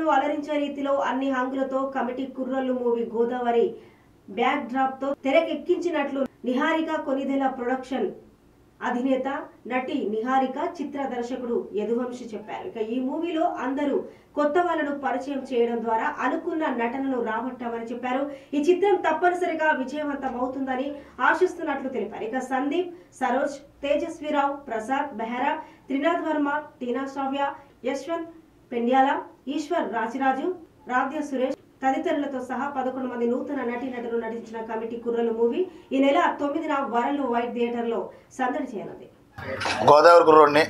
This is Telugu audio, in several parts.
ప్రేక్షకులను అలరించే రీతిలో అన్ని హంగులతో కమిటీ కుర్రోళ్ళు మూవీ గోదావరి బ్యాక్ డ్రాప్ తో తెరకెక్కించినట్లు నిహారిక కొనిదెల ప్రొడక్షన్ అధినేత నటి నిహారిక చిత్ర దర్శకుడు యదువంశి చెప్పారు. ఇక ఈ మూవీలో అందరూ కొత్త వాళ్ళను పరిచయం చేయడం ద్వారా అనుకున్న నటనను రాబట్టామని చెప్పారు. ఈ చిత్రం తప్పనిసరిగా విజయవంతం అవుతుందని ఆశిస్తున్నట్లు తెలిపారు. ఇక సందీప్, సరోజ్, తేజస్వీరావు, ప్రసాద్, బెహరా, త్రినాథ్ వర్మ, టీనా శ్రావ్య, యశ్వంత్ పెండ్యాల, ఈశ్వర్ రాజిరాజు, రాధ్య సురేష్ తదితరులతో సహా 11 మంది నూతన నటీనటులు నటించిన కమిటీ కుర్రలు మూవీ ఈ నెల 9న వరల్డ్ వైడ్ థియేటర్ లో సందడి చేయనుంది. గోదావరి కుర్రోడ్ని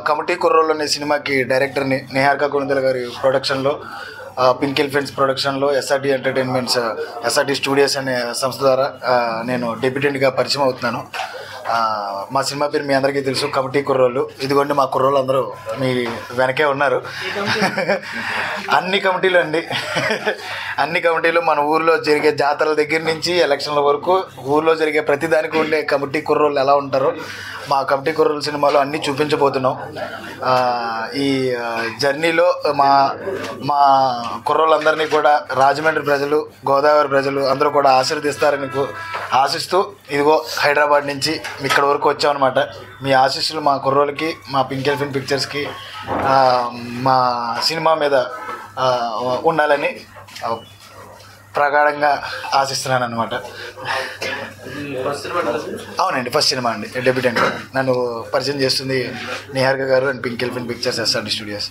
కమిటీ కుర్రోళ్ళు అనే సినిమాకి డైరెక్టర్ని నిహారిక కొనిదెల గారి ప్రొడక్షన్లో పింక్ ఎలిఫెంట్స్ ప్రొడక్షన్లో ఎస్ఆర్టీ ఎంటర్టైన్మెంట్స్ ఎస్ఆర్టీ స్టూడియోస్ అనే సంస్థ ద్వారా నేను డెబ్యూటెంట్గా పరిచయం అవుతున్నాను. మా సినిమా పేరు మీ అందరికీ తెలుసు, కమిటీ కుర్రోళ్ళు. ఇదిగోండి మా కుర్రోళ్ళు అందరూ మీ వెనకే ఉన్నారు. అన్ని కమిటీలు అండి, అన్ని కమిటీలు మన ఊర్లో జరిగే జాతరల దగ్గర నుంచి ఎలక్షన్ల వరకు ఊర్లో జరిగే ప్రతిదానికి ఉండే కమిటీ కుర్రోళ్ళు ఎలా ఉంటారో మా కమిటీ కుర్రోళ్ళ సినిమాలో అన్నీ చూపించబోతున్నాం. ఈ జర్నీలో మా మా కుర్రోళ్ళందరినీ కూడా రాజమండ్రి ప్రజలు, గోదావరి ప్రజలు అందరూ కూడా ఆశీర్వదిస్తారని ఆశిస్తూ ఇదిగో హైదరాబాద్ నుంచి ఇక్కడ వరకు వచ్చామన్నమాట. మీ ఆశీస్సులు మా కుర్రోళ్ళకి, మా పింక్ ఎలిఫెంట్ పిక్చర్స్కి, మా సినిమా మీద ఉండాలని ప్రగాఢంగా ఆశిస్తున్నాను అనమాట. అవునండి, ఫస్ట్ సినిమా అండి, డెబ్యూటెంట్. నన్ను పరిచయం చేస్తుంది నిహారిక గారు and pink elephant pictures SRT studios.